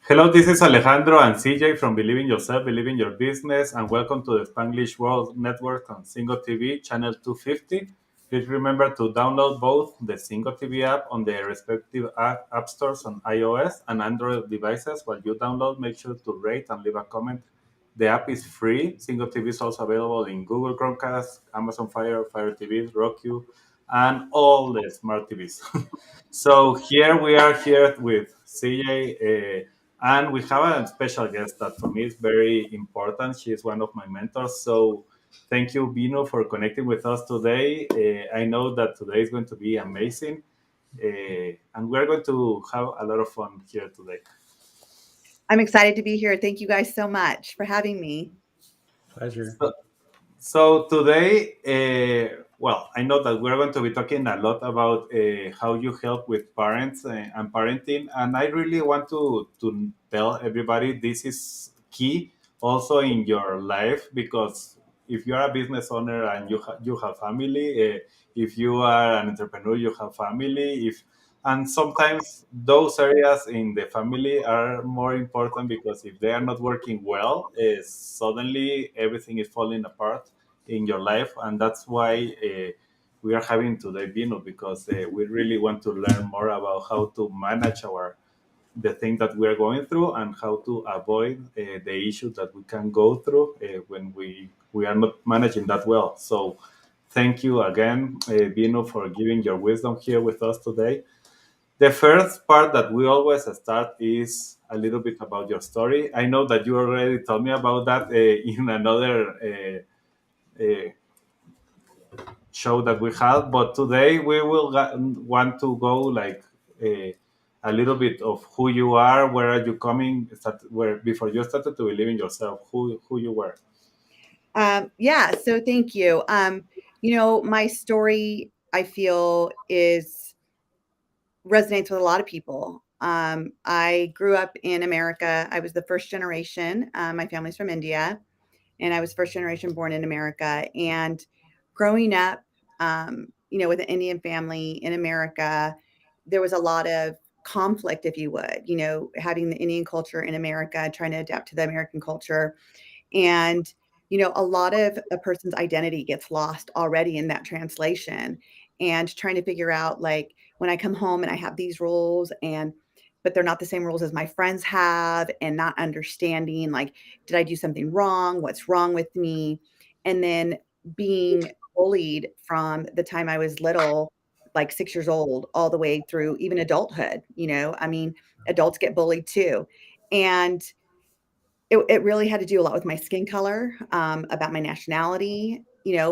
Hello, this is Alejandro and CJ from Believe in Yourself, Believe in Your Business, and welcome to the Spanglish World Network on Single TV, channel 250. Please remember to download both the Single TV app on the respective app stores on iOS and Android devices. While you download, make sure to rate and leave a comment. The app is free. Single TV is also available in Google Chromecast, Amazon Fire, Fire TV, Roku, and all the smart TVs. So here we are here with CJ. And we have a special guest that for me is very important. She is one of my mentors. So thank you, Bino, for connecting with us today. I know that today is going to be amazing. And we're going to have a lot of fun here today. I'm excited to be here. Thank you guys so much for having me. Pleasure. So, So today, well, I know that we're going to be talking a lot about how you help with parents and parenting, and I really want to tell everybody this is key also in your life because if you are a business owner and you have family, if you are an entrepreneur, you have family. If and sometimes those areas in the family are more important because if they are not working well, suddenly everything is falling apart in your life, and that's why we are having today Vino because we really want to learn more about how to manage our the things that we are going through and how to avoid the issues that we can go through when we are not managing that well. So thank you again, Vino, for giving your wisdom here with us today. The first part that we always start is a little bit about your story. I know that you already told me about that in another uh, show that we had, but today we will want to go like a little bit of who you are, where are you coming, where before you started to believe in yourself, who you were. Yeah, so thank you. My story, I feel, is resonates with a lot of people. I grew up in America. I was the first generation. My family's from India, and I was first generation born in America. And growing up, with an Indian family in America, there was a lot of conflict, if you would, having the Indian culture in America, trying to adapt to the American culture. And, a lot of a person's identity gets lost already in that translation and trying to figure out, like, when I come home and I have these rules but they're not the same rules as my friends have, and not understanding, like, did I do something wrong? What's wrong with me? And then being bullied from the time I was little, like 6 years old, all the way through even adulthood. I mean, adults get bullied too. And it really had to do a lot with my skin color, about my nationality,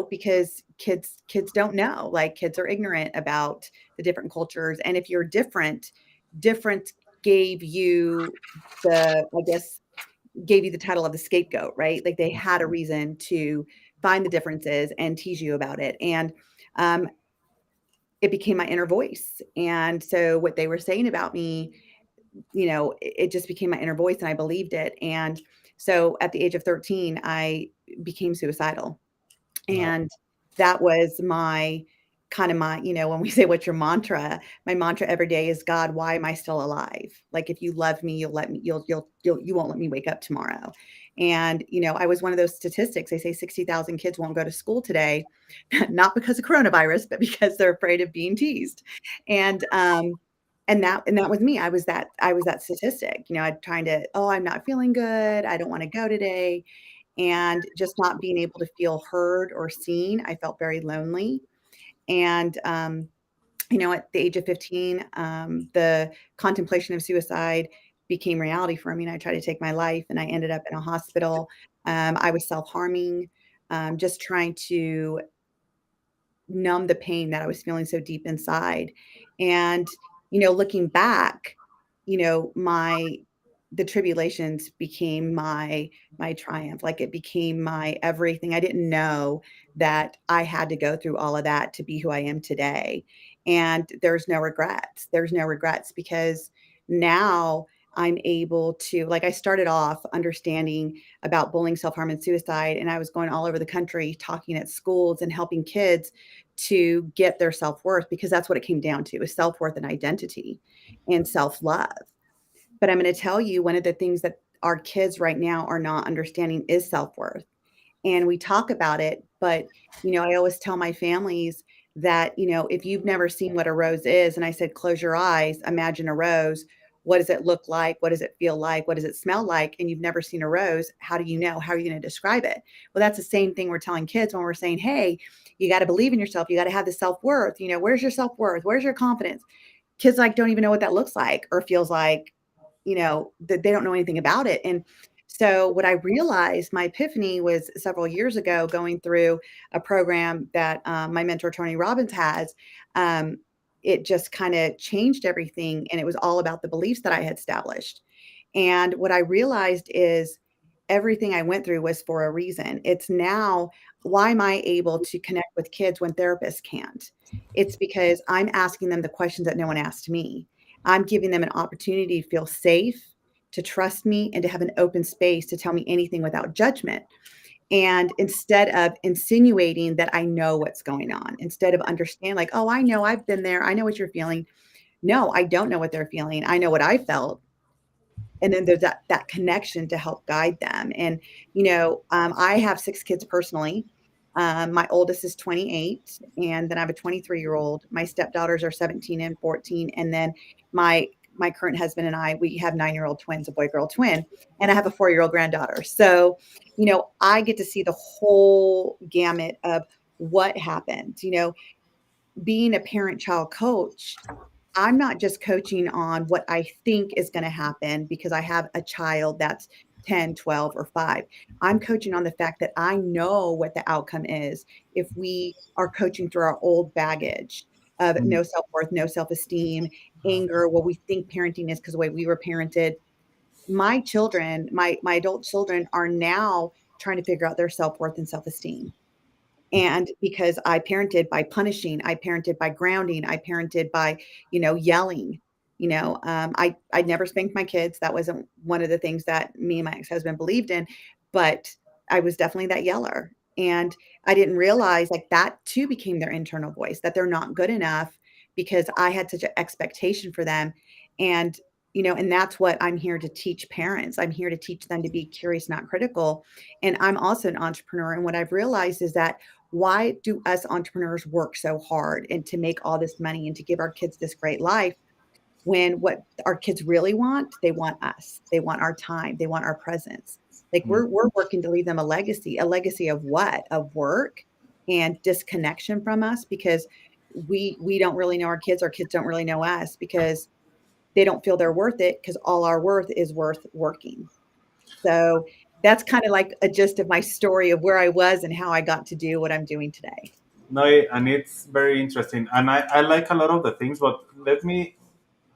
because kids don't know, like, kids are ignorant about the different cultures, and if you're different gave you I guess, gave you the title of the scapegoat, right? Like, they had a reason to find the differences and tease you about it, and, um, it became my inner voice, and so what they were saying about me, it just became my inner voice and I believed it. And so at the age of 13, I became suicidal. Wow. And that was my, when we say, what's your mantra? My mantra every day is, God, why am I still alive? Like, if you love me, you won't let me wake up tomorrow. And, I was one of those statistics. They say 60,000 kids won't go to school today, not because of coronavirus, but because they're afraid of being teased. And, and that was me. I was that statistic. I'm trying to, oh, I'm not feeling good. I don't want to go today. And just not being able to feel heard or seen. I felt very lonely. And at the age of 15, the contemplation of suicide became reality for me. And I tried to take my life, and I ended up in a hospital. I was self-harming, just trying to numb the pain that I was feeling so deep inside. And, looking back, my the tribulations became my triumph. Like, it became my everything. I didn't know that I had to go through all of that to be who I am today. And there's no regrets. There's no regrets because now I'm able to, like, I started off understanding about bullying, self-harm, and suicide, and I was going all over the country talking at schools and helping kids to get their self-worth, because that's what it came down to, is self-worth and identity and self-love. But I'm going to tell you, one of the things that our kids right now are not understanding is self-worth. And we talk about it, but I always tell my families that, if you've never seen what a rose is, and I said, close your eyes, imagine a rose. What does it look like? What does it feel like? What does it smell like? And you've never seen a rose. How do you know? How are you going to describe it? Well, that's the same thing we're telling kids when we're saying, hey, you got to believe in yourself. You got to have the self-worth. Where's your self-worth? Where's your confidence? Kids like don't even know what that looks like or feels like, that they don't know anything about it. And so what I realized, my epiphany was several years ago going through a program that my mentor, Tony Robbins, has. Um, it just kind of changed everything. And it was all about the beliefs that I had established. And what I realized is everything I went through was for a reason. It's now, why am I able to connect with kids when therapists can't? It's because I'm asking them the questions that no one asked me. I'm giving them an opportunity to feel safe, to trust me, and to have an open space to tell me anything without judgment. And instead of insinuating that I know what's going on, instead of understand like, oh, I know, I've been there, I know what you're feeling. No, I don't know what they're feeling. I know what I felt. And then there's that connection to help guide them. And I have 6 kids personally. My oldest is 28, and then I have a 23-year-old. My stepdaughters are 17 and 14, and then my current husband and I, we have 9-year-old twins, a boy girl twin, and I have a 4-year-old granddaughter. So I get to see the whole gamut of what happens. Being a parent child coach, I'm not just coaching on what I think is going to happen because I have a child that's 10, 12, or 5. I'm coaching on the fact that I know what the outcome is if we are coaching through our old baggage of no self-worth, no self-esteem, anger, what we think parenting is because the way we were parented. My children, my adult children are now trying to figure out their self-worth and self-esteem. And because I parented by punishing, I parented by grounding, I parented by, yelling. I never spanked my kids. That wasn't one of the things that me and my ex-husband believed in, but I was definitely that yeller. And I didn't realize like that too became their internal voice, that they're not good enough because I had such an expectation for them. And, and that's what I'm here to teach parents. I'm here to teach them to be curious, not critical. And I'm also an entrepreneur. And what I've realized is that why do us entrepreneurs work so hard and to make all this money and to give our kids this great life when what our kids really want, they want us. They want our time. They want our presence. Like we're working to leave them a legacy of what? Of work and disconnection from us because we don't really know our kids don't really know us because they don't feel they're worth it because all our worth is worth working. So that's kind of like a gist of my story of where I was and how I got to do what I'm doing today. No, and it's very interesting, and I like a lot of the things. But let me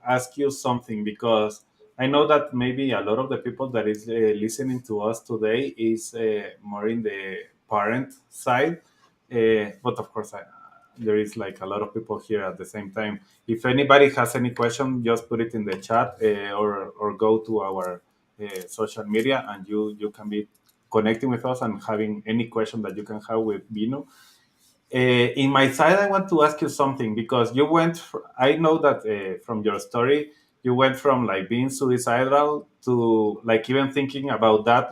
ask you something, because I know that maybe a lot of the people that is listening to us today is more in the parent side, but of course there is like a lot of people here at the same time. If anybody has any question, just put it in the chat, or go to our social media, and you can be connecting with us and having any question that you can have with Vino. In my side, I want to ask you something, because you went. I know that from your story, you went from like being suicidal to like even thinking about that,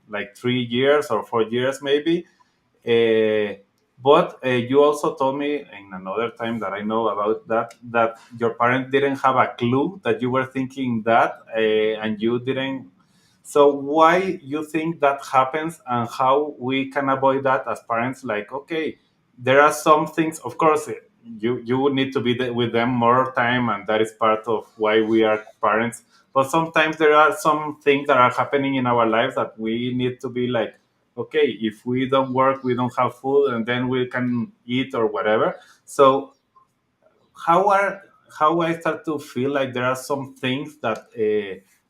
like 3 years or 4 years maybe. But you also told me in another time that I know about that your parents didn't have a clue that you were thinking that, and you didn't. So why you think that happens, and how we can avoid that as parents? Like, okay, there are some things, of course. You would need to be with them more time, and that is part of why we are parents. But sometimes there are some things that are happening in our lives that we need to be like, okay, if we don't work, we don't have food, and then we can eat or whatever. So how are how I start to feel like there are some things that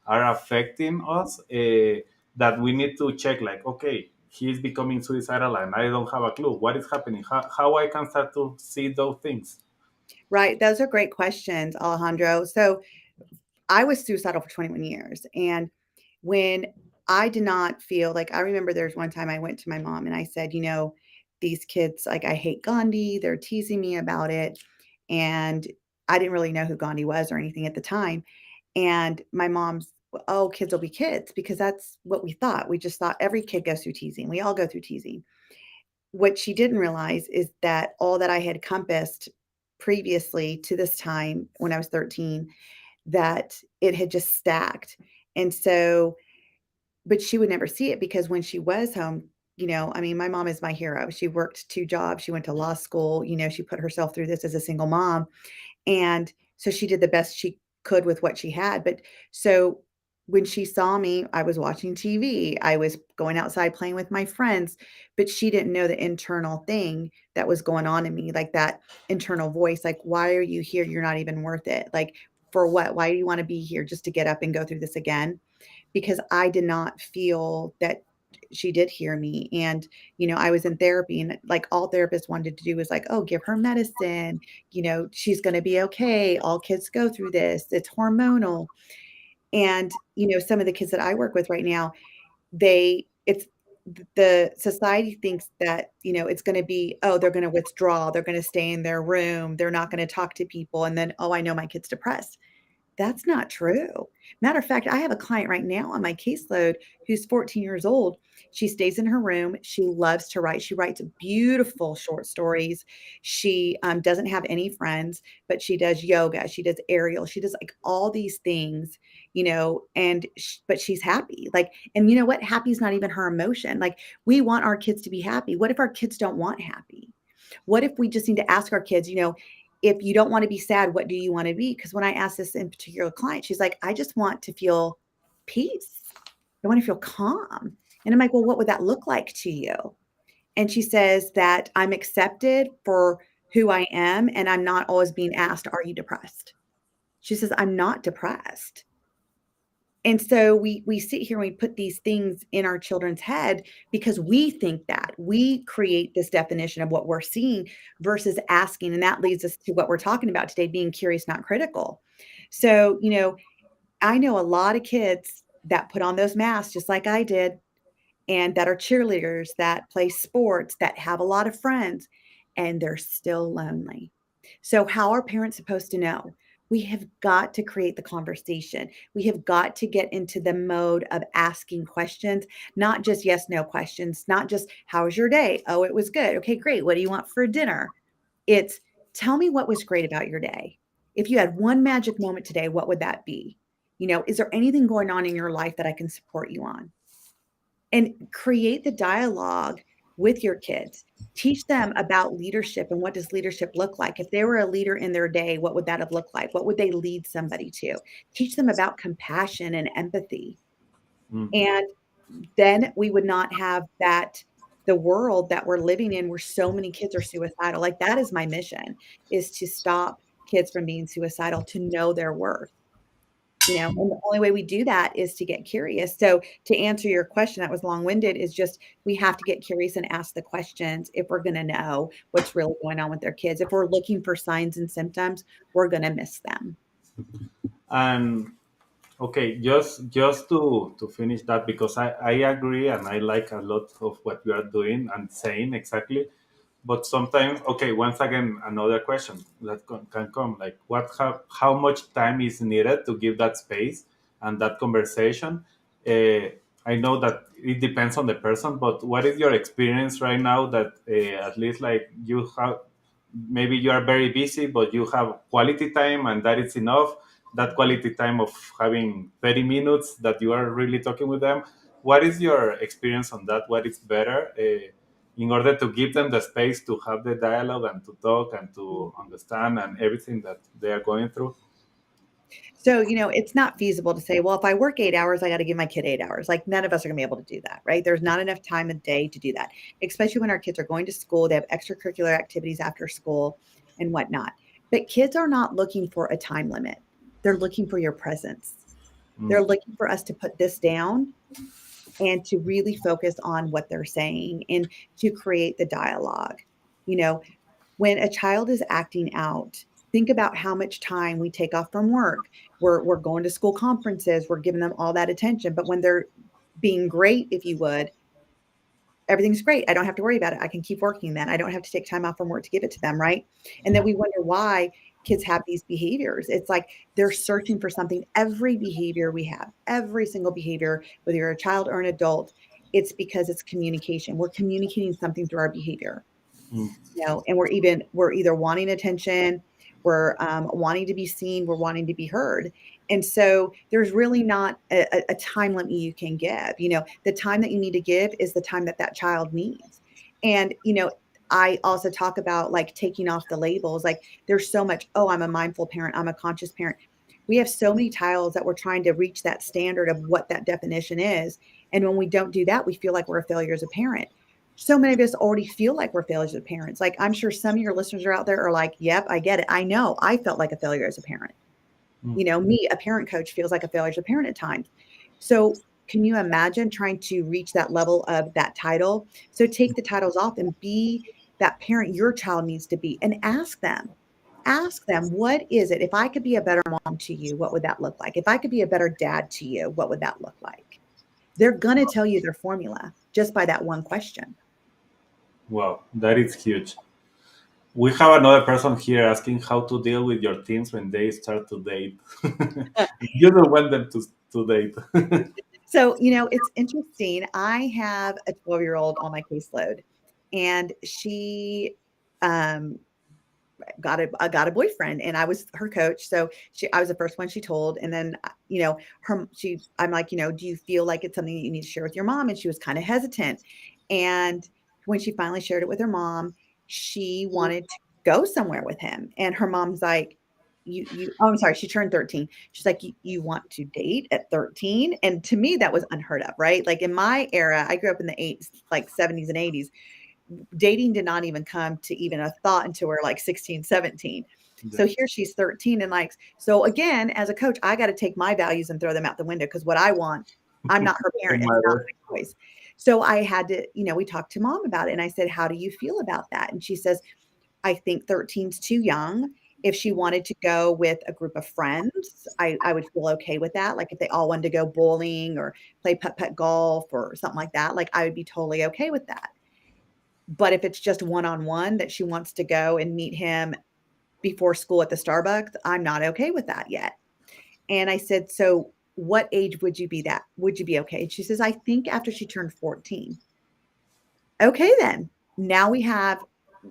are affecting us, that we need to check, like, okay, he's becoming suicidal and I don't have a clue what is happening. How I can start to see those things. Right. Those are great questions, Alejandro. So I was suicidal for 21 years. And when I did not feel like, I remember there's one time I went to my mom and I said, these kids, like, I hate Gandhi. They're teasing me about it. And I didn't really know who Gandhi was or anything at the time. And my mom oh, kids will be kids, because that's what we thought. We just thought every kid goes through teasing. We all go through teasing. What she didn't realize is that all that I had compassed previously to this time when I was 13, that it had just stacked. And so, but she would never see it, because when she was home, I mean, my mom is my hero. She worked 2 jobs. She went to law school. She put herself through this as a single mom. And so she did the best she could with what she had. But so when she saw me, I was watching TV, I was going outside playing with my friends, but she didn't know the internal thing that was going on in me, like that internal voice, like, why are you here? You're not even worth it. Like, for what? Why do you want to be here, just to get up and go through this again? Because I did not feel that she did hear me. And, I was in therapy, and like all therapists wanted to do was like, oh, give her medicine, she's going to be okay. All kids go through this. It's hormonal. And, some of the kids that I work with right now, it's the society thinks that, it's going to be, oh, they're going to withdraw. They're going to stay in their room. They're not going to talk to people. And then, oh, I know my kid's depressed. That's not true. Matter of fact, I have a client right now on my caseload who's 14 years old. She stays in her room. She loves to write. She writes beautiful short stories. She doesn't have any friends, but she does yoga. She does aerial. She does like all these things, but she's happy. Like, and you know what? Happy is not even her emotion. Like, we want our kids to be happy. What if our kids don't want happy? What if we just need to ask our kids, if you don't want to be sad, what do you want to be? Because when I asked this in particular client, she's like, I just want to feel peace. I want to feel calm. And I'm like, well, what would that look like to you? And she says that I'm accepted for who I am, and I'm not always being asked, are you depressed? She says, I'm not depressed. And so we sit here and we put these things in our children's head because we think that we create this definition of what we're seeing versus asking. And that leads us to what we're talking about today, being curious, not critical. So, I know a lot of kids that put on those masks just like I did, and that are cheerleaders, that play sports, that have a lot of friends, and they're still lonely. So, how are parents supposed to know? We have got to create the conversation. We have got to get into the mode of asking questions, not just yes, no questions, not just how was your day? Oh, it was good. Okay, great. What do you want for dinner? It's tell me what was great about your day. If you had one magic moment today, what would that be? Is there anything going on in your life that I can support you on? And create the dialogue with your kids. Teach them about leadership and what does leadership look like. If they were a leader in their day, what would that have looked like? What would they lead somebody to? Teach them about compassion and empathy. Mm. And then we would not have the world that we're living in where so many kids are suicidal. Like, that is my mission, is to stop kids from being suicidal, to know their worth. And the only way we do that is to get curious. So to answer your question, that was long-winded, is just we have to get curious and ask the questions if we're going to know what's really going on with their kids. If we're looking for signs and symptoms, we're going to miss them. And okay, just to finish that, because I agree and I like a lot of what you are doing and saying exactly. But sometimes, okay, once again, another question that can come, like how much time is needed to give that space and that conversation. I know that it depends on the person, but what is your experience right now that at least like you have, maybe you are very busy, but you have quality time and that is enough, that quality time of having 30 minutes that you are really talking with them. What is your experience on that? What is better? In order to give them the space to have the dialogue and to talk and to understand and everything that they are going through. So, it's not feasible to say, well, if I work 8 hours, I got to give my kid 8 hours. Like, none of us are going to be able to do that, right? There's not enough time a day to do that, especially when our kids are going to school. They have extracurricular activities after school and whatnot. But kids are not looking for a time limit. They're looking for your presence. Mm. They're looking for us to put this down and to really focus on what they're saying and to create the dialogue. You know, when a child is acting out, think about how much time we take off from work. We're going to school conferences, we're giving them all that attention. But when they're being great, if you would, everything's great. I don't have to worry about it. I can keep working then. I don't have to take time off from work to give it to them, right? And then we wonder why kids have these behaviors. It's like they're searching for something. Every behavior we have, every single behavior, whether you're a child or an adult, it's because it's communication. We're communicating something through our behavior, Mm. and we're either wanting attention, we're wanting to be seen, we're wanting to be heard. And so there's really not a time limit you can give. The time that you need to give is the time that that child needs. And I also talk about like taking off the labels. Like there's so much, oh, I'm a mindful parent, I'm a conscious parent. We have so many titles that we're trying to reach that standard of what that definition is. And when we don't do that, we feel like we're a failure as a parent. So many of us already feel like we're failures as parents. Like I'm sure some of your listeners are out there are like, yep, I get it. I know I felt like a failure as a parent. Mm. Me, a parent coach, feels like a failure as a parent at times. So can you imagine trying to reach that level of that title? So take the titles off and be that parent your child needs to be, and ask them, what is it? If I could be a better mom to you, what would that look like? If I could be a better dad to you, what would that look like? They're going to tell you their formula just by that one question. Wow, that is huge. We have another person here asking how to deal with your teens when they start to date. You don't want them to date. So, it's interesting. I have a 12-year-old on my caseload, and she um, got a boyfriend, and I was her coach. So I was the first one she told. And then, I'm like, do you feel like it's something that you need to share with your mom? And she was kind of hesitant. And when she finally shared it with her mom, she wanted to go somewhere with him. And her mom's like, oh, I'm sorry, she turned 13. She's like, you want to date at 13? And to me, that was unheard of, right? Like in my era, I grew up in the like 70s and 80s. Dating did not even come to even a thought until we're like 16, 17. So Yeah. here she's 13, and like, so again, as a coach, I got to take my values and throw them out the window, because what I want, I'm not her No parent. It's not matter. my choice. So I had to, we talked to mom about it, and I said, how do you feel about that? And she says, I think 13's too young. If she wanted to go with a group of friends, I would feel okay with that. Like if they all wanted to go bowling or play putt-putt golf or something like that, like I would be totally okay with that. But if it's just one-on-one that she wants to go and meet him before school at the Starbucks, I'm not okay with that yet. And I said, so what age would you be that? Would you be okay? And she says, I think after she turned 14. Okay, then now we have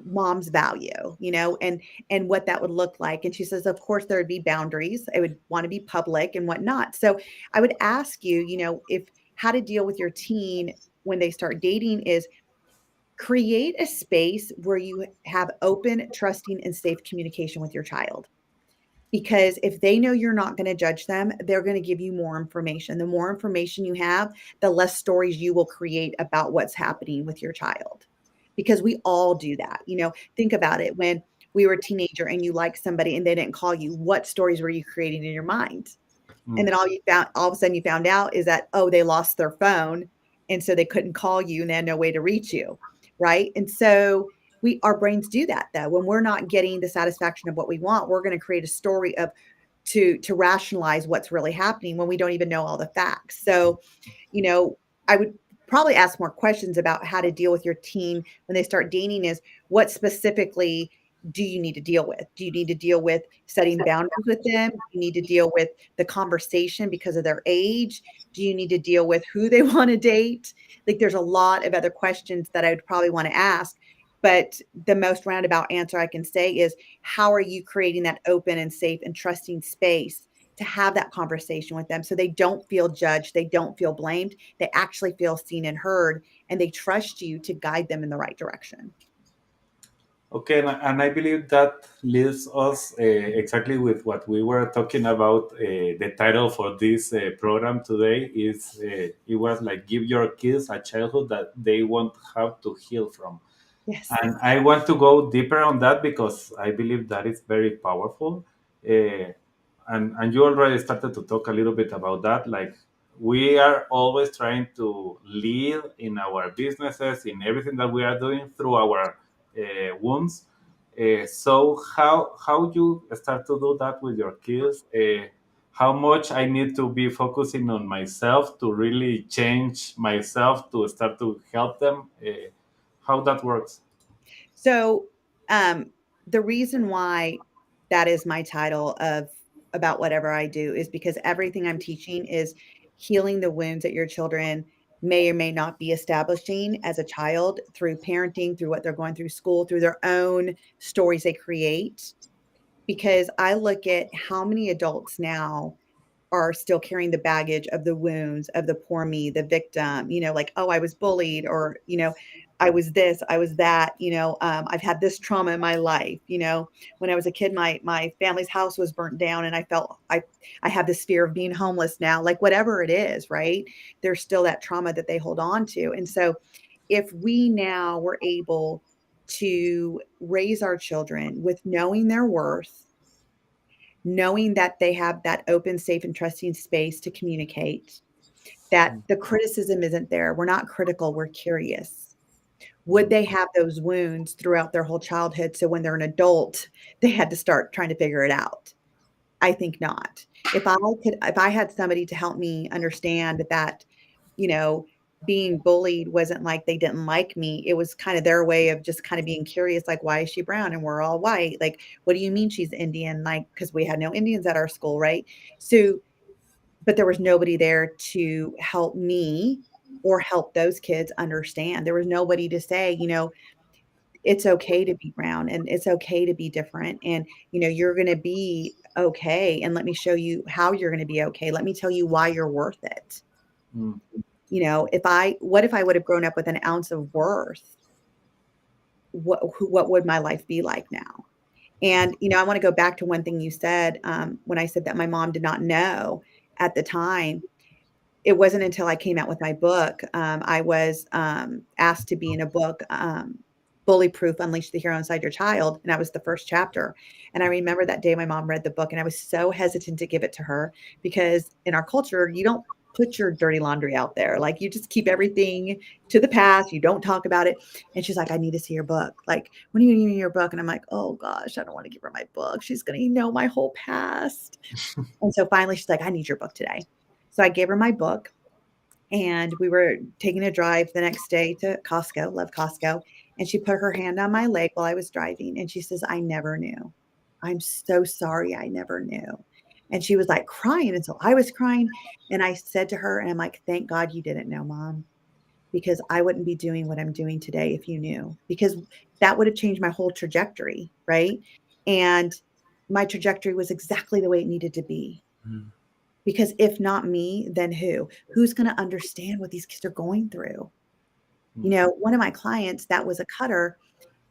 mom's value, and what that would look like. And she says, of course, there would be boundaries. I would want to be public and whatnot. So I would ask you, if how to deal with your teen when they start dating is create a space where you have open, trusting, and safe communication with your child. Because if they know you're not going to judge them, they're going to give you more information. The more information you have, the less stories you will create about what's happening with your child. Because we all do that. Think about it. When we were a teenager and you liked somebody and they didn't call you, what stories were you creating in your mind? And Mm. then all of a sudden you found out is that, oh, they lost their phone. And so they couldn't call you and they had no way to reach you. Right. And so our brains do that though. When we're not getting the satisfaction of what we want, we're going to create a story of to rationalize what's really happening when we don't even know all the facts. So, I would probably ask more questions about how to deal with your teen when they start dating. Is what specifically do you need to deal with? Do you need to deal with setting boundaries with them? Do you need to deal with the conversation because of their age? Do you need to deal with who they want to date? Like there's a lot of other questions that I would probably want to ask. But the most roundabout answer I can say is, how are you creating that open and safe and trusting space to have that conversation with them so they don't feel judged, they don't feel blamed, they actually feel seen and heard, and they trust you to guide them in the right direction? Okay, and I believe that leaves us exactly with what we were talking about. The title for this program today is it was like give your kids a childhood that they won't have to heal from. Yes. And I want to go deeper on that because I believe that is very powerful. Uh, and you already started to talk a little bit about that. Like we are always trying to lead in our businesses, in everything that we are doing through our wounds. So how you start to do that with your kids? How much I need to be focusing on myself to really change myself to start to help them? How that works? So, the reason why that is my title of about whatever I do, is because everything I'm teaching is healing the wounds that your children may or may not be establishing as a child through parenting, through what they're going through school, through their own stories they create. Because I look at how many adults now are still carrying the baggage of the wounds of the poor me, the victim, like, oh, I was bullied, or, I was this, I was that, I've had this trauma in my life. When I was a kid, my family's house was burnt down and I felt I have this fear of being homeless now, like whatever it is, right? There's still that trauma that they hold on to. And so if we now were able to raise our children with knowing their worth, knowing that they have that open, safe, and trusting space to communicate, that the criticism isn't there. We're not critical, we're curious. Would they have those wounds throughout their whole childhood? So when they're an adult, they had to start trying to figure it out. I think not. If I had somebody to help me understand that, you know, being bullied wasn't like they didn't like me. It was kind of their way of just kind of being curious, like, why is she brown and we're all white? Like, what do you mean she's Indian? Like, because we had no Indians at our school, right? So, but there was nobody there to help me or help those kids understand. There was nobody to say, it's okay to be brown and it's okay to be different. And, you're going to be okay. And let me show you how you're going to be okay. Let me tell you why you're worth it. Mm. What if I would have grown up with an ounce of worth? What would my life be like now? And, I want to go back to one thing you said, when I said that my mom did not know at the time. It wasn't until I came out with my book. I was asked to be in a book, Bully Proof, Unleash the Hero Inside Your Child. And I was the first chapter. And I remember that day my mom read the book and I was so hesitant to give it to her because in our culture, you don't put your dirty laundry out there. Like you just keep everything to the past. You don't talk about it. And she's like, I need to see your book. Like, when are you needing your book? And I'm like, oh gosh, I don't want to give her my book. She's going to know my whole past. And so finally she's like, I need your book today. So I gave her my book and we were taking a drive the next day to Costco, love Costco. And she put her hand on my leg while I was driving. And she says, I never knew. I'm so sorry. I never knew. And she was like crying. And so I was crying. And I said to her, and I'm like, thank God you didn't know, Mom, because I wouldn't be doing what I'm doing today if you knew, because that would have changed my whole trajectory. Right. And my trajectory was exactly the way it needed to be. Mm. Because if not me, then who? Who's going to understand what these kids are going through? One of my clients that was a cutter,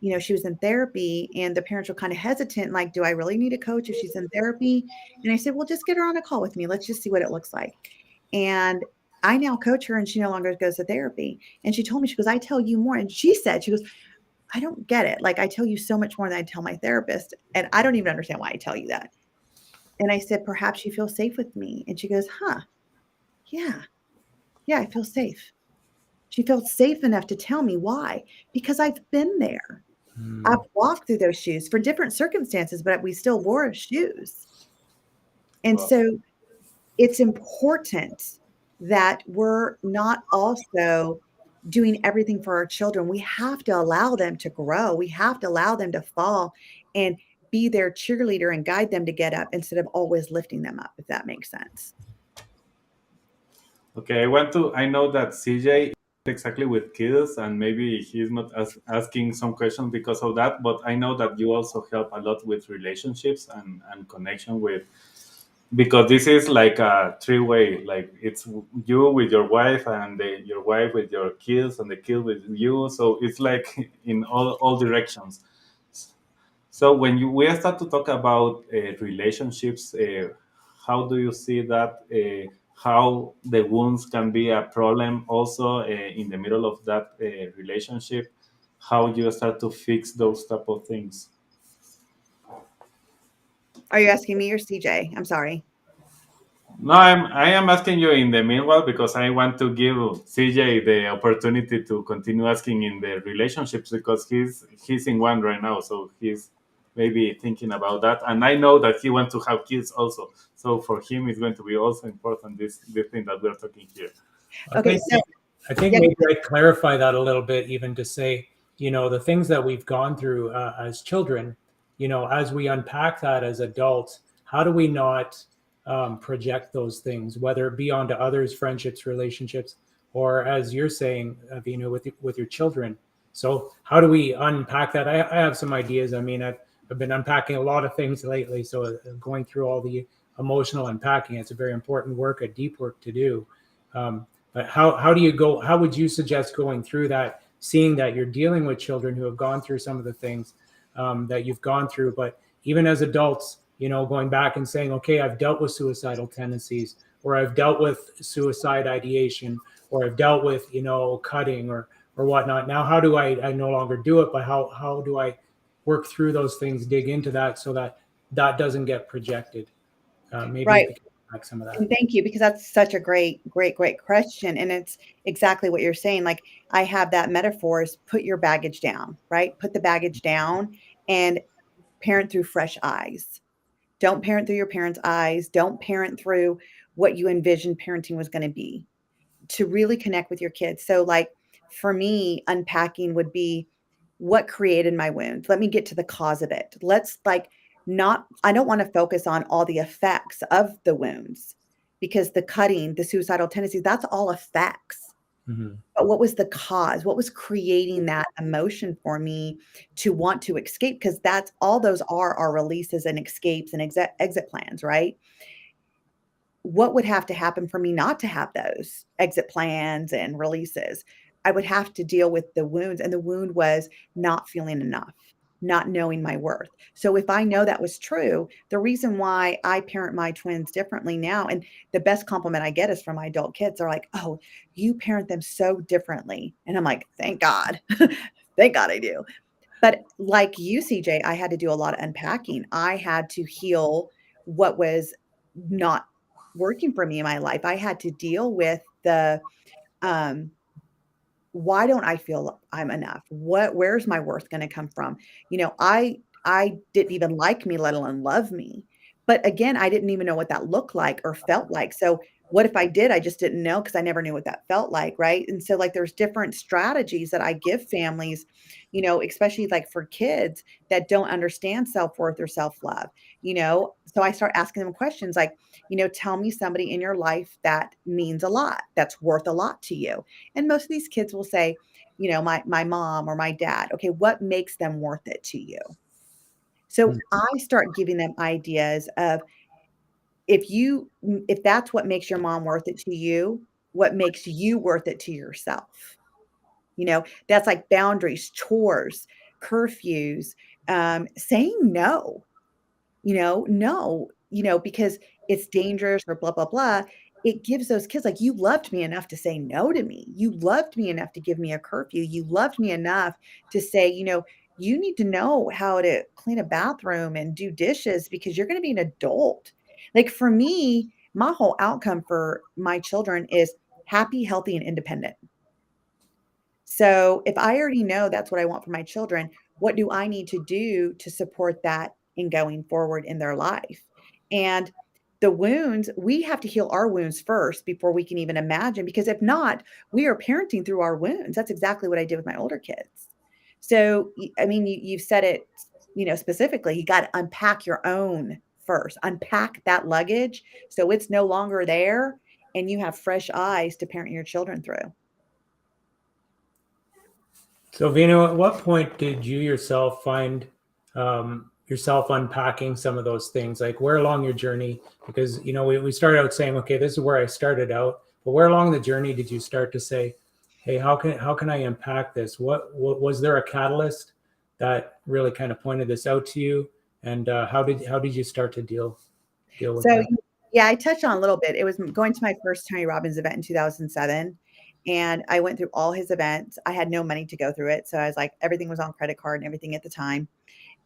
she was in therapy and the parents were kind of hesitant, like, do I really need a coach if she's in therapy? And I said, well, just get her on a call with me. Let's just see what it looks like. And I now coach her and she no longer goes to therapy. And she told me, she goes, I tell you more. And she goes, I don't get it. Like, I tell you so much more than I tell my therapist. And I don't even understand why I tell you that. And I said, perhaps you feel safe with me. And she goes, yeah, I feel safe. She felt safe enough to tell me why, because I've been there. I've walked through those shoes for different circumstances, but we still wore shoes. And Wow. so it's important that we're not also doing everything for our children. We have to allow them to grow. We have to allow them to fall and be their cheerleader and guide them to get up instead of always lifting them up, if that makes sense. Okay, I know that CJ is exactly with kids, and maybe he's not asking some questions because of that, but I know that you also help a lot with relationships and connection with, because this is like a three-way, like it's you with your wife and your wife with your kids and the kid with you. So it's like in all directions. So when we start to talk about relationships, how do you see that? How the wounds can be a problem also in the middle of that relationship? How you start to fix those type of things? Are you asking me or CJ? I'm sorry. No, I am asking you in the meanwhile because I want to give CJ the opportunity to continue asking in the relationships because he's in one right now, so he's maybe thinking about that, and I know that he wants to have kids also. So for him, it's going to be also important this thing that we're talking here. Okay, so I think yeah, maybe I'd clarify that a little bit, even to say, the things that we've gone through as children, as we unpack that as adults, how do we not project those things, whether it be onto others, friendships, relationships, or as you're saying, Veena, with your children? So how do we unpack that? I have some ideas. I mean, I've been unpacking a lot of things lately, so going through all the emotional unpacking, it's a very important work, a deep work to do. But how do you go? How would you suggest going through that, seeing that you're dealing with children who have gone through some of the things that you've gone through, but even as adults, going back and saying, okay, I've dealt with suicidal tendencies, or I've dealt with suicide ideation, or I've dealt with, cutting or whatnot. Now, how do I no longer do it, but how do I work through those things, dig into that so that that doesn't get projected? Maybe you Right. could like some of that. And thank you, because that's such a great question. And it's exactly what you're saying. Like, I have that metaphor is put your baggage down, right? Put the baggage down and parent through fresh eyes. Don't parent through your parents' eyes. Don't parent through what you envisioned parenting was going to be, to really connect with your kids. So, like, for me, unpacking would be what created my wound. Let me get to the cause of it. Let's, like, not, I don't want to focus on all the effects of the wounds, because the cutting, the suicidal tendencies, that's all effects. Mm-hmm. But what was the cause? What was creating that emotion for me to want to escape? Because that's all those are our releases and escapes and exit plans, right? What would have to happen for me not to have those exit plans and releases? I would have to deal with the wounds, and the wound was not feeling enough, not knowing my worth. So if I know that was true, the reason why I parent my twins differently now, and the best compliment I get is from my adult kids, are like, "Oh, you parent them so differently." And I'm like, "Thank God." Thank God I do. But like you, CJ, I had to do a lot of unpacking. I had to heal what was not working for me in my life. I had to deal with the, um, why don't I feel I'm enough? Where's my worth going to come from? I didn't even like me, let alone love me. But again, I didn't even know what that looked like or felt like. So what if I did? I just didn't know, because I never knew what that felt like, right? And so, like, there's different strategies that I give families, especially like for kids that don't understand self-worth or self-love. So I start asking them questions like, tell me somebody in your life that means a lot, that's worth a lot to you. And most of these kids will say, my mom or my dad. Okay, what makes them worth it to you? So I start giving them ideas of, if that's what makes your mom worth it to you, what makes you worth it to yourself? That's like boundaries, chores, curfews, saying no. No, because it's dangerous or blah, blah, blah. It gives those kids, like, you loved me enough to say no to me. You loved me enough to give me a curfew. You loved me enough to say, you need to know how to clean a bathroom and do dishes, because you're going to be an adult. Like, for me, my whole outcome for my children is happy, healthy, and independent. So if I already know that's what I want for my children, what do I need to do to support that in going forward in their life? And the wounds, we have to heal our wounds first before we can even imagine, because if not, we are parenting through our wounds. That's exactly what I did with my older kids. So, I mean, you've said it, specifically, you got to unpack your own first, unpack that luggage so it's no longer there, and you have fresh eyes to parent your children through. So, Vino, at what point did you yourself find yourself unpacking some of those things? Like, where along your journey? Because we started out saying, okay, this is where I started out, but where along the journey did you start to say, hey, how can I unpack this? What was there a catalyst that really kind of pointed this out to you? And how did you start to deal with So, that? yeah, I touched on a little bit. It was going to my first Tony Robbins event in 2007, and I went through all his events. I had no money to go through it, so I was like, everything was on credit card and everything at the time.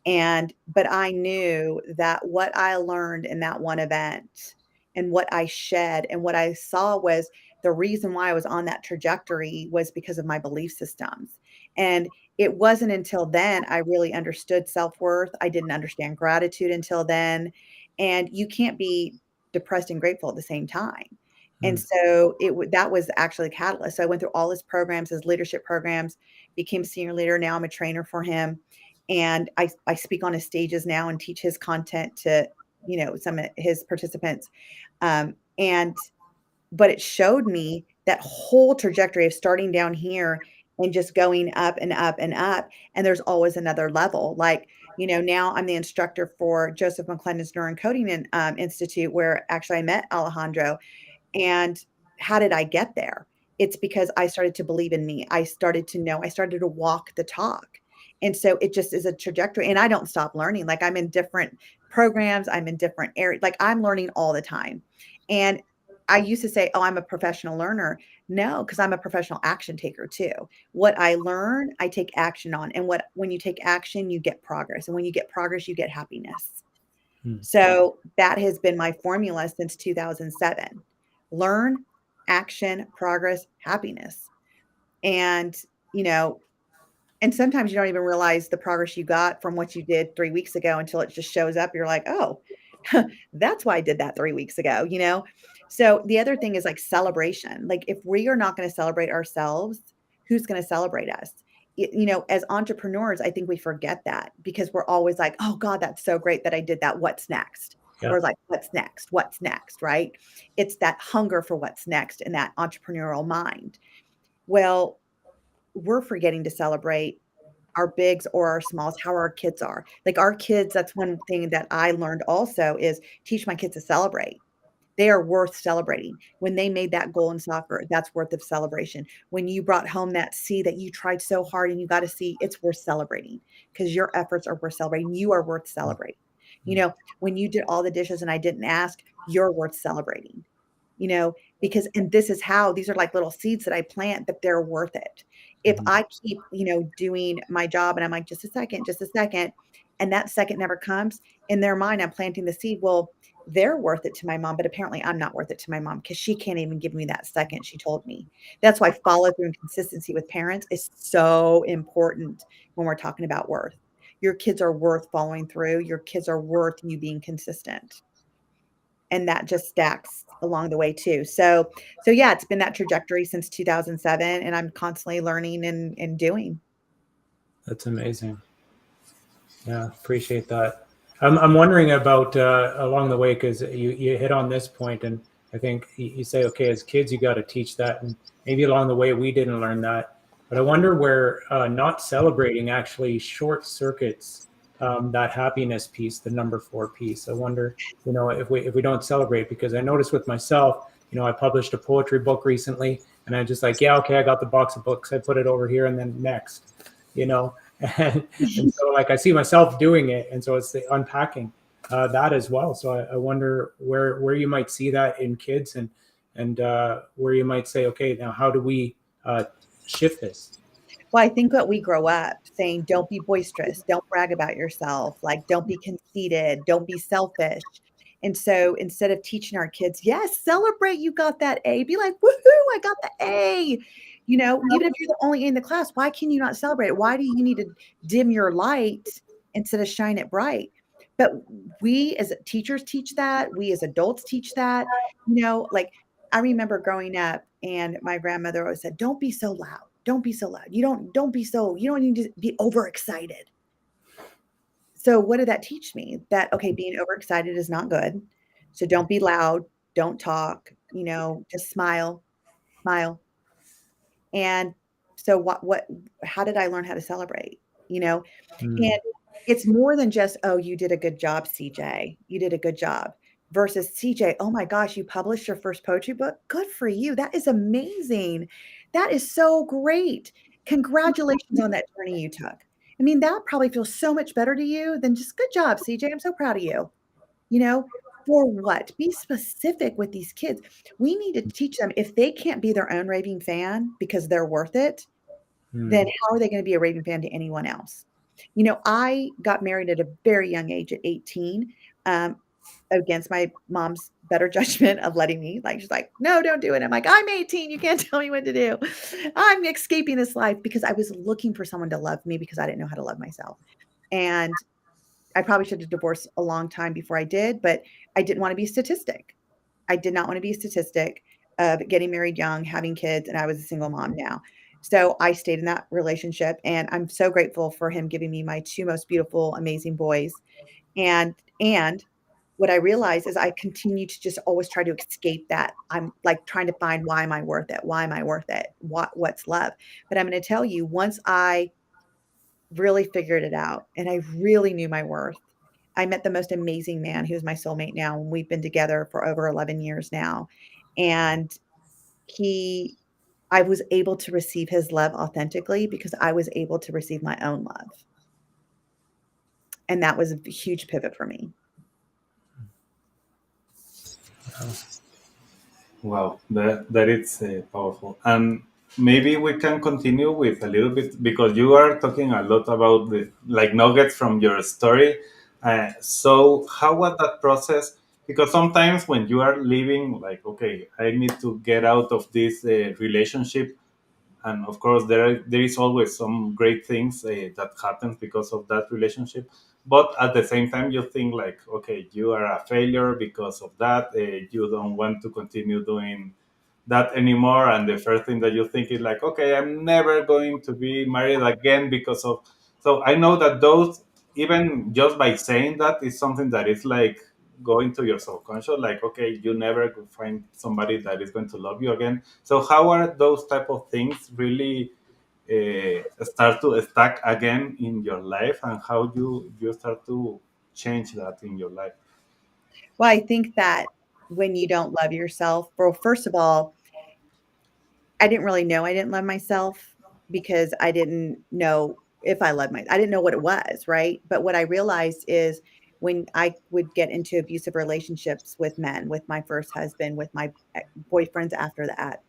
But I knew that what I learned in that one event and what I shed and what I saw was the reason why I was on that trajectory was because of my belief systems. And it wasn't until then I really understood self-worth. I didn't understand gratitude until then. And you can't be depressed and grateful at the same time. And Hmm. so that was actually a catalyst. So I went through all his programs, his leadership programs, became senior leader. Now I'm a trainer for him. And I speak on his stages now and teach his content to, some of his participants. And but it showed me that whole trajectory of starting down here and just going up and up and up. And there's always another level. Like, now I'm the instructor for Joseph McClendon's Neuroencoding Institute, where actually I met Alejandro. And how did I get there? It's because I started to believe in me. I started to know, I started to walk the talk. And so it just is a trajectory. And I don't stop learning. Like, I'm in different programs, I'm in different areas, like I'm learning all the time. And I used to say, oh, I'm a professional learner. No, because I'm a professional action taker too. What I learn, I take action on. And when you take action, you get progress. And when you get progress, you get happiness. Hmm. So that has been my formula since 2007. Learn, action, progress, happiness. And, and sometimes you don't even realize the progress you got from what you did 3 weeks ago until it just shows up. You're like, oh, that's why I did that 3 weeks ago. So the other thing is like celebration. Like, if we are not going to celebrate ourselves, who's going to celebrate us? As entrepreneurs, I think we forget that because we're always like, oh God, that's so great that I did that. What's next? Yeah. Or like, what's next? What's next? Right? It's that hunger for what's next in that entrepreneurial mind. Well, we're forgetting to celebrate our bigs or our smalls, how our kids are. Like, our kids, that's one thing that I learned also, is teach my kids to celebrate. They are worth celebrating. When they made that goal in soccer, that's worth of celebration. When you brought home that C that you tried so hard and you got a C, it's worth celebrating because your efforts are worth celebrating. You are worth celebrating. When you did all the dishes and I didn't ask, you're worth celebrating. Because, and this is how, these are like little seeds that I plant, but they're worth it. If Mhm. I keep, doing my job and I'm like, just a second, and that second never comes, in their mind, I'm planting the seed. Well, they're worth it to my mom, but apparently I'm not worth it to my mom because she can't even give me that second she told me. That's why follow through and consistency with parents is so important when we're talking about worth. Your kids are worth following through. Your kids are worth you being consistent. And that just stacks along the way too. So yeah, it's been that trajectory since 2007, and I'm constantly learning and doing. That's amazing. Yeah, appreciate that. I'm wondering about along the way, because you hit on this point, and I think you say, okay, as kids, you got to teach that, and maybe along the way we didn't learn that. But I wonder where not celebrating actually short circuits that happiness piece, the number 4 piece. I wonder, if we don't celebrate, because I noticed with myself, I published a poetry book recently, and I just like, yeah, okay, I got the box of books, I put it over here, and then next, you know. And so like I see myself doing it, and so it's the unpacking that as well. So I wonder where you might see that in kids, and where you might say, okay, now how do we shift this? Well, I think what we grow up saying, don't be boisterous, don't brag about yourself, like, don't be conceited, don't be selfish. And so instead of teaching our kids, yes, celebrate you got that A, be like, woohoo, I got the A. Even if you're the only A in the class, why can you not celebrate it? Why do you need to dim your light instead of shine it bright? But we as teachers teach that, we as adults teach that, like, I remember growing up and my grandmother always said, don't be so loud. Don't be so loud. You don't need to be overexcited. So what did that teach me? That, okay, being overexcited is not good. So don't be loud. Don't talk, just smile, smile. And so how did I learn how to celebrate? Mm, And it's more than just, oh, you did a good job, CJ. You did a good job. Versus CJ, oh my gosh, you published your first poetry book. Good for you. That is amazing. That is so great. Congratulations on that journey you took. I mean, that probably feels so much better to you than just good job, CJ. I'm so proud of you. You know, for what? Be specific with these kids. We need to teach them if they can't be their own raving fan because they're worth it, then mm, how are they going to be a raving fan to anyone else? I got married at a very young age at 18, against my mom's better judgment of letting me. Like, she's like, no, don't do it. I'm like, I'm 18. You can't tell me what to do. I'm escaping this life because I was looking for someone to love me because I didn't know how to love myself. And I probably should have divorced a long time before I did, but I didn't want to be a statistic. I did not want to be a statistic of getting married young, having kids, and I was a single mom now. So I stayed in that relationship, and I'm so grateful for him giving me my two most beautiful, amazing boys. And what I realized is I continue to just always try to escape that. I'm like trying to find, why am I worth it? Why am I worth it? What's love? But I'm going to tell you, once I really figured it out and I really knew my worth, I met the most amazing man who's my soulmate now. And we've been together for over 11 years now. And he I was able to receive his love authentically because I was able to receive my own love. And that was a huge pivot for me. Wow, that is powerful. And maybe we can continue with a little bit because you are talking a lot about the like nuggets from your story. So how was that process? Because sometimes when you are living, like, okay, I need to get out of this relationship, and of course there is always some great things that happens because of that relationship, but at the same time you think like, okay, you are a failure because of that, you don't want to continue doing that anymore, and the first thing that you think is like, okay, I'm never going to be married again because of. So I know that those, even just by saying that, is something that is like going to your subconscious, like, okay, you never could find somebody that is going to love you again. So how are those type of things really start to stack again in your life, and how you start to change that in your life? Well, I think that when you don't love yourself, well, first of all, I didn't really know I didn't love myself because I didn't know if I didn't know what it was, right? But what I realized is when I would get into abusive relationships with men, with my first husband, with my boyfriends after that,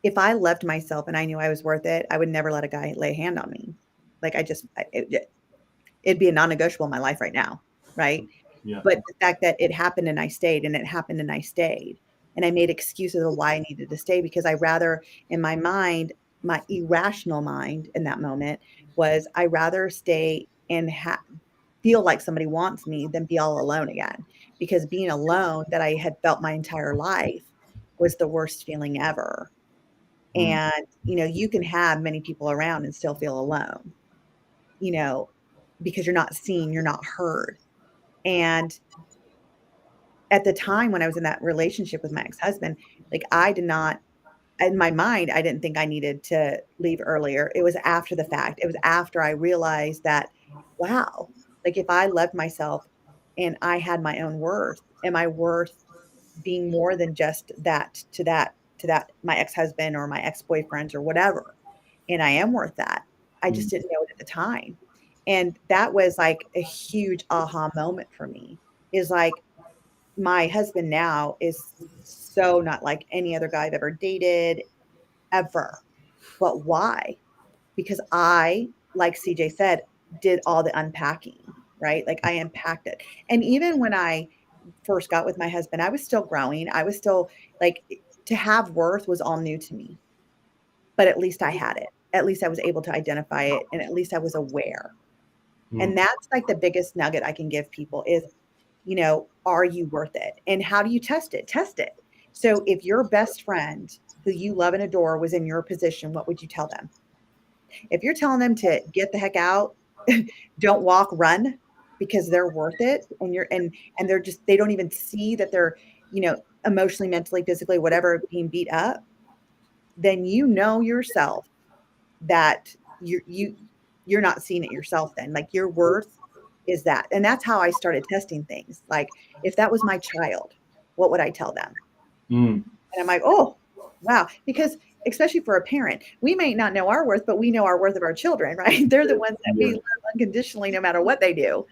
if I loved myself and I knew I was worth it, I would never let a guy lay a hand on me. Like I just, it'd be a non-negotiable in my life right now, right? Yeah. But the fact that it happened and I stayed, and it happened and I stayed, and I made excuses of why I needed to stay because I rather, in my mind, my irrational mind in that moment was I rather stay and feel like somebody wants me than be all alone again. Because being alone that I had felt my entire life was the worst feeling ever. Mm, And, you can have many people around and still feel alone, you know, because you're not seen, you're not heard. And at the time when I was in that relationship with my ex-husband, like I did not, in my mind, I didn't think I needed to leave earlier. It was after the fact. It was after I realized that, wow, like if I loved myself and I had my own worth, am I worth being more than just that my ex-husband or my ex-boyfriends or whatever? And I am worth that. I just mm, didn't know it at the time. And that was like a huge aha moment for me. Is like my husband now is so not like any other guy I've ever dated, ever. But why? Because I, like CJ said, did all the unpacking, right? Like I unpacked it. And even when I first got with my husband, I was still growing. I was still like, to have worth was all new to me, but at least I had it. At least I was able to identify it, and at least I was aware. mm, And that's like the biggest nugget I can give people is, are you worth it? And how do you test it? Test it. So if your best friend who you love and adore was in your position, what would you tell them? If you're telling them to get the heck out, don't walk, run because they're worth it, and they're just, they don't even see that they're, emotionally, mentally, physically, whatever, being beat up, then yourself that you're not seeing it yourself then. Like your worth is that. And that's how I started testing things. Like if that was my child, what would I tell them? mm. And I'm like, "Oh, wow." Because especially for a parent, we may not know our worth, but we know our worth of our children, right? They're the ones that we Yeah. love unconditionally no matter what they do.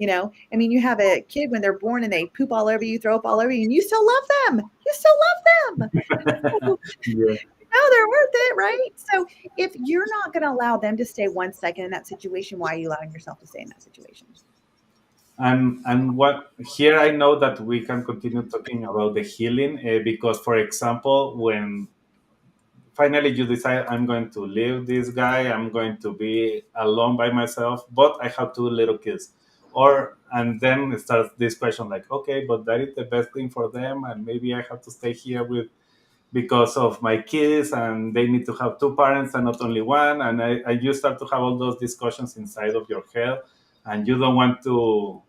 I mean, you have a kid when they're born and they poop all over you, throw up all over you, and you still love them. You still love them. So, Yeah. they're worth it, right? So if you're not going to allow them to stay 1 second in that situation, why are you allowing yourself to stay in that situation? And what here I know that we can continue talking about the healing, because for example, when finally you decide, I'm going to leave this guy, I'm going to be alone by myself, but I have two little kids, or and then it starts this question like, okay, but that is the best thing for them, and maybe I have to stay here because of my kids and they need to have two parents and not only one. And you start to have all those discussions inside of your head, and you don't want to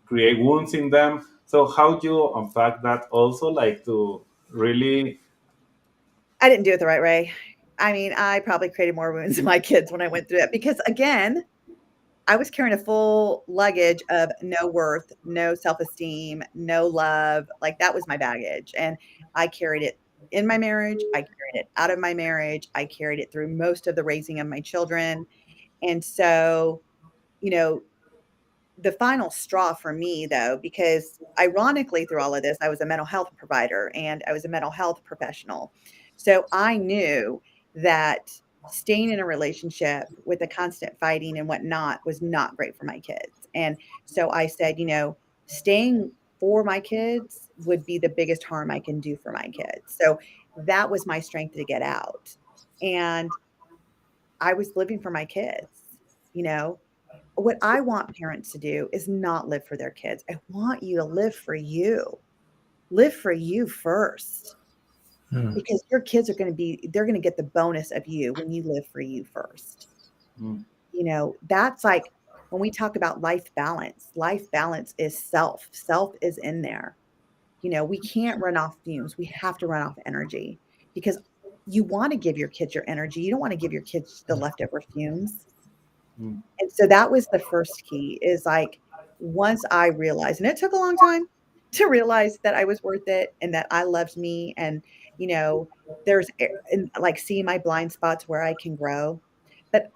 create wounds in them. So how do you unpack that also, like to really? I didn't do it the right way. I mean, I probably created more wounds in my kids when I went through it because, again, I was carrying a full luggage of no worth, no self-esteem, no love. Like, that was my baggage, and I carried it in my marriage, I carried it out of my marriage, I carried it through most of the raising of my children, and so, you know, the final straw for me, though, because ironically, through all of this, I was a mental health provider and I was a mental health professional. So I knew that staying in a relationship with the constant fighting and whatnot was not great for my kids. And so I said, staying for my kids would be the biggest harm I can do for my kids. So that was my strength to get out. And I was living for my kids, you know, what I want parents to do is not live for their kids. I want you to live for you. Live for you first Hmm. because your kids are they're going to get the bonus of you when you live for you first. Mm, That's like when we talk about life balance is self. Self is in there. We can't run off fumes. We have to run off energy because you want to give your kids your energy. You don't want to give your kids the leftover fumes. mm, And so that was the first key is like once I realized, and it took a long time to realize that I was worth it and that I loved me and you know and like seeing my blind spots where I can grow. But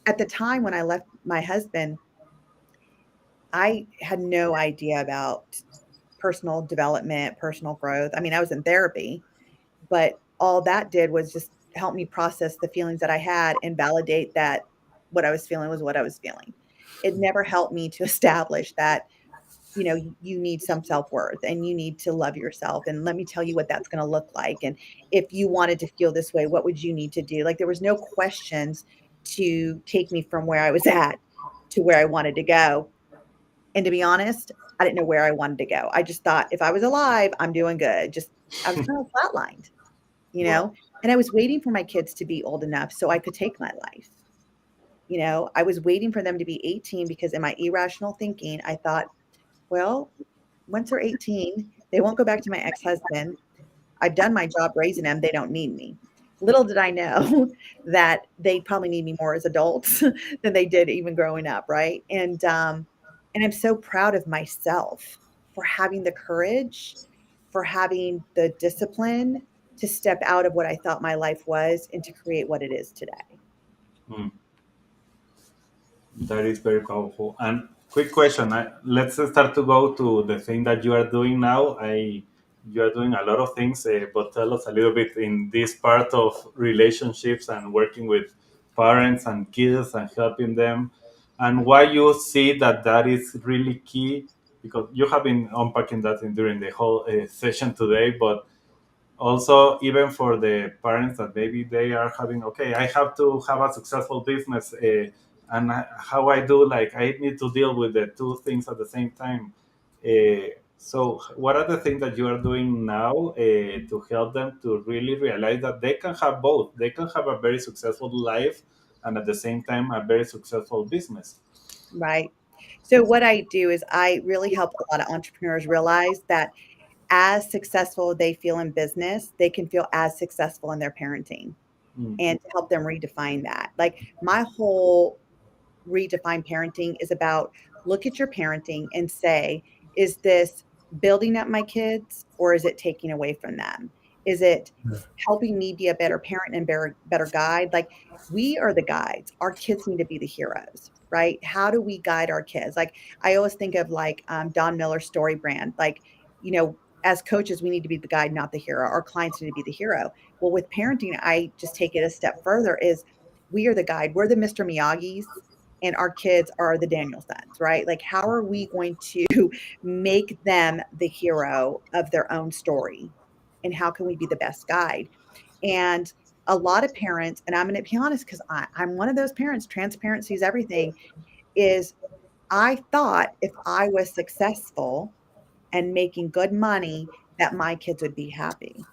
at the time when I left my husband, I had no idea about personal development, personal growth. I mean, I was in therapy, but all that did was just help me process the feelings that I had and validate that what I was feeling was what I was feeling. It never helped me to establish that, you need some self-worth and you need to love yourself. And let me tell you what that's going to look like. And if you wanted to feel this way, what would you need to do? Like there was no questions to take me from where I was at to where I wanted to go. And to be honest, I didn't know where I wanted to go. I just thought if I was alive, I'm doing good. Just I was kind of flatlined you wow. know? And I was waiting for my kids to be old enough so I could take my life. I was waiting for them to be 18 because in my irrational thinking, I thought, well, once they're 18, they won't go back to my ex-husband. I've done my job raising them. They don't need me. Little did I know that they probably need me more as adults than they did even growing up, right? And I'm so proud of myself for having the courage, for having the discipline to step out of what I thought my life was and to create what it is today. Mm. That is very powerful. And quick question: let's start to go to the thing that you are doing now. You are doing a lot of things, but tell us a little bit in this part of relationships and working with parents and kids and helping them, and why you see that that is really key. Because you have been unpacking that during the whole session today, but also even for the parents that maybe they are having, okay, I have to have a successful business, and how I do, like I need to deal with the two things at the same time. So what are the things that you are doing now to help them to really realize that they can have both, they can have a very successful life and at the same time a very successful business? Right. So, what I do is I really help a lot of entrepreneurs realize that as successful they feel in business, they can feel as successful in their parenting Mm, and to help them redefine that. Like, my whole redefine parenting is about look at your parenting and say, is this building up my kids or is it taking away from them? Is it helping me be a better parent and better guide? Like we are the guides. Our kids need to be the heroes, right? How do we guide our kids? Like I always think of like Don Miller's story brand. Like, as coaches, we need to be the guide, not the hero. Our clients need to be the hero. Well, with parenting, I just take it a step further is we are the guide. We're the Mr. Miyagi's and our kids are the Danielsons, right? Like, how are we going to make them the hero of their own story? And how can we be the best guide? And a lot of parents, and I'm going to be honest because I'm one of those parents, transparency is everything, is I thought if I was successful and making good money, that my kids would be happy.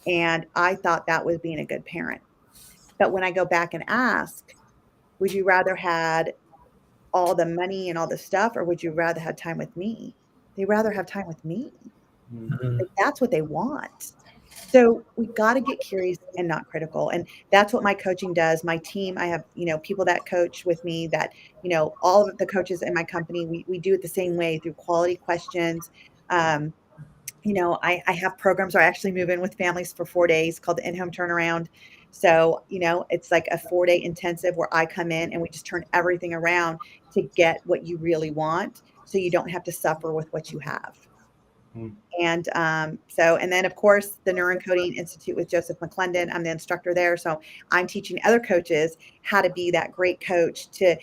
And I thought that was being a good parent. But when I go back and ask, would you rather had all the money and all the stuff, or would you rather have time with me? They rather have time with me. Mm. Mhm. Like, that's what they want. So we got to get curious and not critical. And that's what my coaching does. My team, I have, people that coach with me that, all of the coaches in my company, we do it the same way through quality questions. Um, I have programs where I actually move in with families for 4 days called the in-home turnaround. So, it's like a 4-day intensive where I come in and we just turn everything around to get what you really want. So you don't have to suffer with what you have. Mm. And and then of course the Neuroencoding Institute with Joseph McClendon. I'm the instructor there, so I'm teaching other coaches how to be that great coach to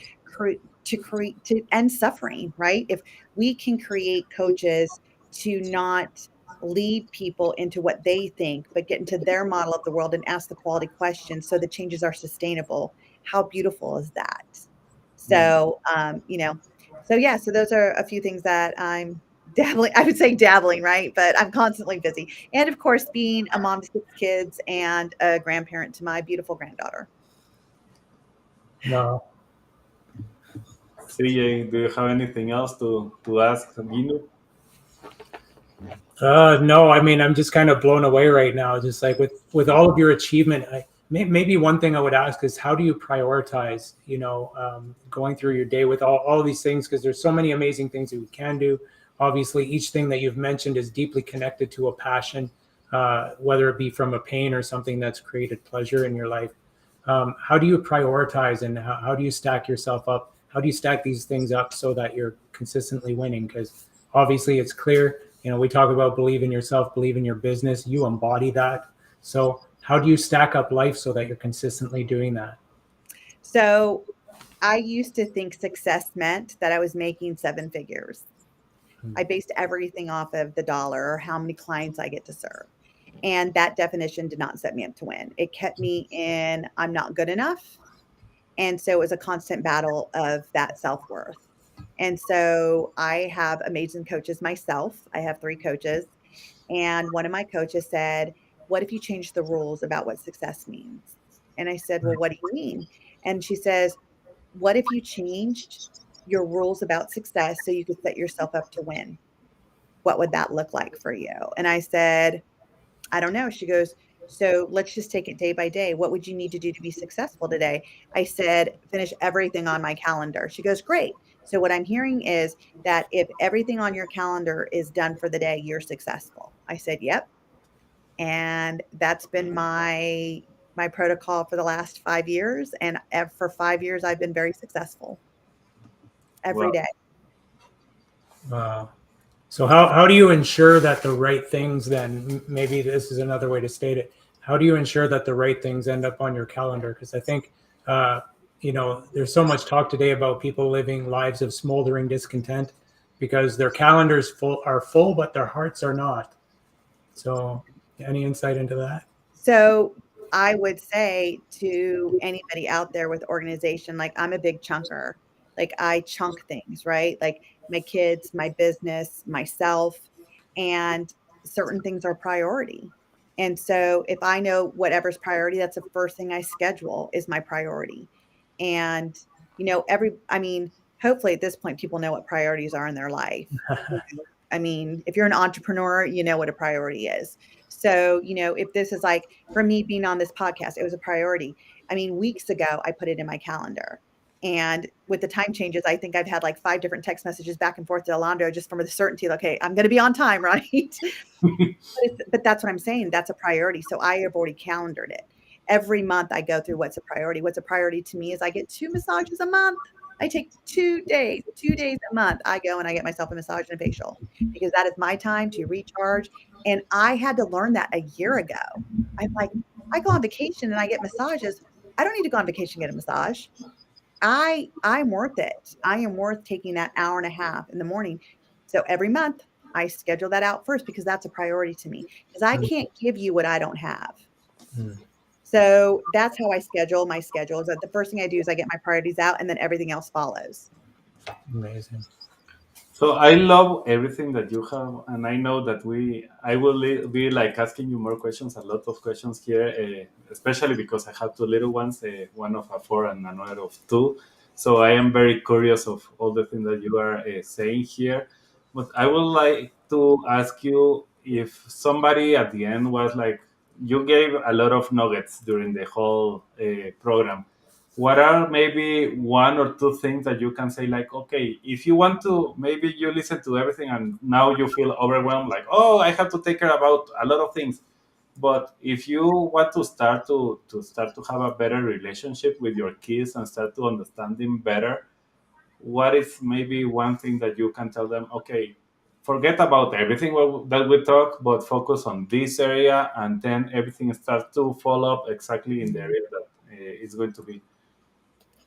end suffering. Right? If we can create coaches to not lead people into what they think, but get into their model of the world and ask the quality questions, so the changes are sustainable. How beautiful is that? Mm. So, so yeah, so those are a few things that I'm dabbling, I would say dabbling, right? But I'm constantly busy. And of course, being a mom to 6 kids and a grandparent to my beautiful granddaughter. Wow. CJ, do you have anything else to ask Ginu? No, I mean, I'm just kind of blown away right now. Just like with all of your achievement, maybe one thing I would ask is how do you prioritize? Going through your day with all of these things, because there's so many amazing things that we can do. Obviously, each thing that you've mentioned is deeply connected to a passion, whether it be from a pain or something that's created pleasure in your life. How do you prioritize, and how do you stack yourself up? How do you stack these things up so that you're consistently winning? Because obviously, it's clear. We talk about believe in yourself, believe in your business. You embody that. So how do you stack up life so that you're consistently doing that? So I used to think success meant that I was making 7 figures. Hmm. I based everything off of the dollar or how many clients I get to serve. And that definition did not set me up to win. It kept me in, I'm not good enough. And so it was a constant battle of that self-worth. And so I have amazing coaches myself. I have 3 coaches. And one of my coaches said, what if you change the rules about what success means? And I said, well, what do you mean? And she says, what if you changed your rules about success so you could set yourself up to win? What would that look like for you? And I said, I don't know. She goes, so let's just take it day by day. What would you need to do to be successful today? I said, finish everything on my calendar. She goes, great. So what I'm hearing is that if everything on your calendar is done for the day, you're successful. I said, yep. And that's been my protocol for the last 5 years. And for 5 years, I've been very successful every Well, day. So how do you ensure that the right things then, maybe this is another way to state it, how do you ensure that the right things end up on your calendar? Because I think, there's so much talk today about people living lives of smoldering discontent because their calendars are full, but their hearts are not. So any insight into that? So I would say to anybody out there with organization, like I'm a big chunker. Like I chunk things, right? Like my kids, my business, myself, and certain things are priority. And so if I know whatever's priority, that's the first thing I schedule is my priority. And I mean, hopefully at this point people know what priorities are in their life. I mean, if you're an entrepreneur, you know what a priority is. So, if this is like for me being on this podcast, it was a priority. I mean, weeks ago, I put it in my calendar. And with the time changes, I think I've had like 5 different text messages back and forth to Alejandro just from the certainty, like, okay, I'm going to be on time, right? But that's what I'm saying. That's a priority. So I have already calendared it. Every month I go through what's a priority. What's a priority to me is I get 2 massages a month. I take 2 days, 2 days a month. I go and I get myself a massage and a facial because that is my time to recharge. And I had to learn that a year ago. I'm like, I go on vacation and I get massages. I don't need to go on vacation and get a massage. I'm worth it. I am worth taking that hour and a half in the morning. So every month I schedule that out first because that's a priority to me because I can't give you what I don't have. Mm. So that's how I schedule my schedule is that the first thing I do is I get my priorities out and then everything else follows. Amazing. So I love everything that you have, and I know that I will be like asking you more questions, a lot of questions here, especially because I have two little ones, one of a 4 and another of 2. So I am very curious of all the things that you are saying here. But I would like to ask you if somebody at the end was like, you gave a lot of nuggets during the whole program. What are maybe one or two things that you can say, like, okay, if you want to, maybe you listen to everything and now you feel overwhelmed, like, oh, I have to take care about a lot of things. But if you want to start to have a better relationship with your kids and start to understand them better, what is maybe one thing that you can tell them, okay, forget about everything that we talk, but focus on this area, and then everything starts to follow up exactly in the area that is going to be.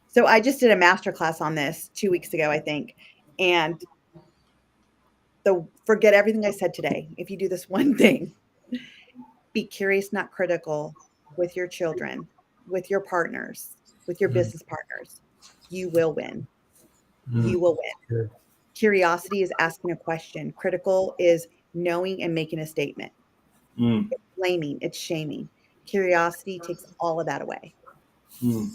So I just did a master class on this 2 weeks ago, I think. And the forget everything I said today. If you do this one thing, be curious, not critical with your children, with your partners, with your Mm, business partners. You will win. mm, You will win. good. Curiosity is asking a question. Critical is knowing and making a statement. Mm, Blaming, it's shaming. Curiosity takes all of that away. mm,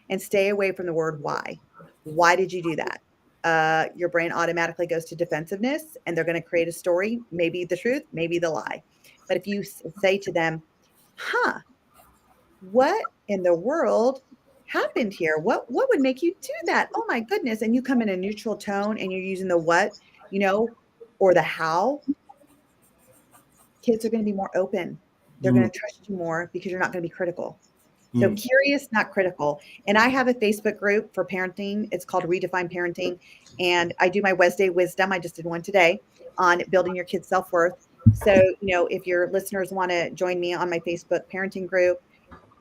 And stay away from the word why. Why did you do that? Your brain automatically goes to defensiveness and they're going to create a story, maybe the truth, maybe the lie. But if you say to them, huh, what in the world happened here? What would make you do that? Oh my goodness. And you come in a neutral tone and you're using the what, you know, or the how, kids are going to be more open. They're going mm, to trust you more because you're not going to be critical. So mm. curious, not critical. And I have a Facebook group for parenting. It's called Redefine Parenting. And I do my Wednesday wisdom. I just did one today on building your kids' self-worth. So, if your listeners want to join me on my Facebook parenting group,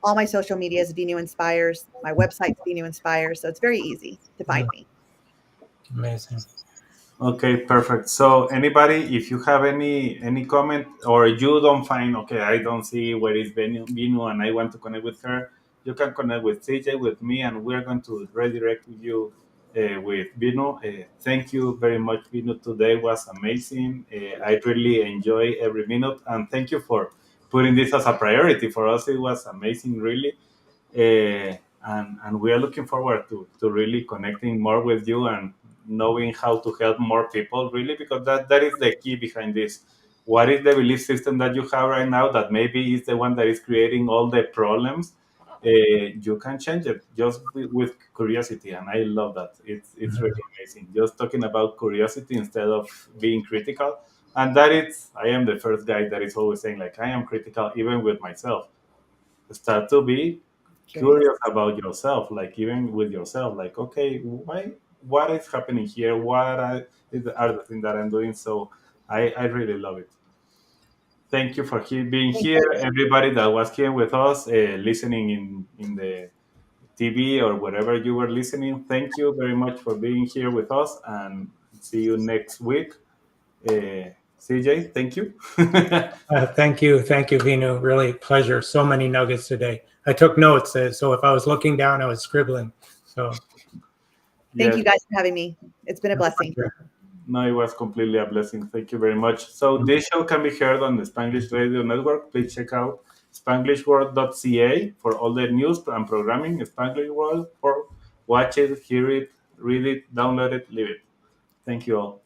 all my social media is Venu Inspires. My website's Venu Inspires. So it's very easy to find Mm, me. amazing. Okay, perfect. So anybody, if you have any comment, or you don't find, okay, I don't see where is Binu and I want to connect with her, you can connect with CJ, with me, and we're going to redirect you with Binu. Thank you very much, Binu. Today was amazing. I really enjoy every minute, and thank you for putting this as a priority for us. It was amazing, really. And we are looking forward to really connecting more with you and knowing how to help more people, really, because that is the key behind this. What is the belief system that you have right now that maybe is the one that is creating all the problems? You can change it just with curiosity, and I love that. It's Mm, really amazing, just talking about curiosity instead of being critical. And that is, I am the first guy that is always saying, like, I am critical even with myself. Start to be Curious. curious about yourself, like even with yourself, like, okay, what is happening here, are the things that I'm doing. So I really love it. Thank you for being Thank here, you. everybody that was here with us, listening in the TV or wherever you were listening. Thank you very much for being here with us, and see you next week. CJ, thank you. thank you, Vinu. Really pleasure. So many nuggets today. I took notes, so if I was looking down, I was scribbling. So, Thank Yes. you guys for having me. It's been a my blessing. pleasure. No, it was completely a blessing. Thank you very much. So this show can be heard on the Spanglish Radio Network. Please check out spanglishworld.ca for all the news and programming. Spanglish World, for watch it, hear it, read it, download it, leave it. Thank you all.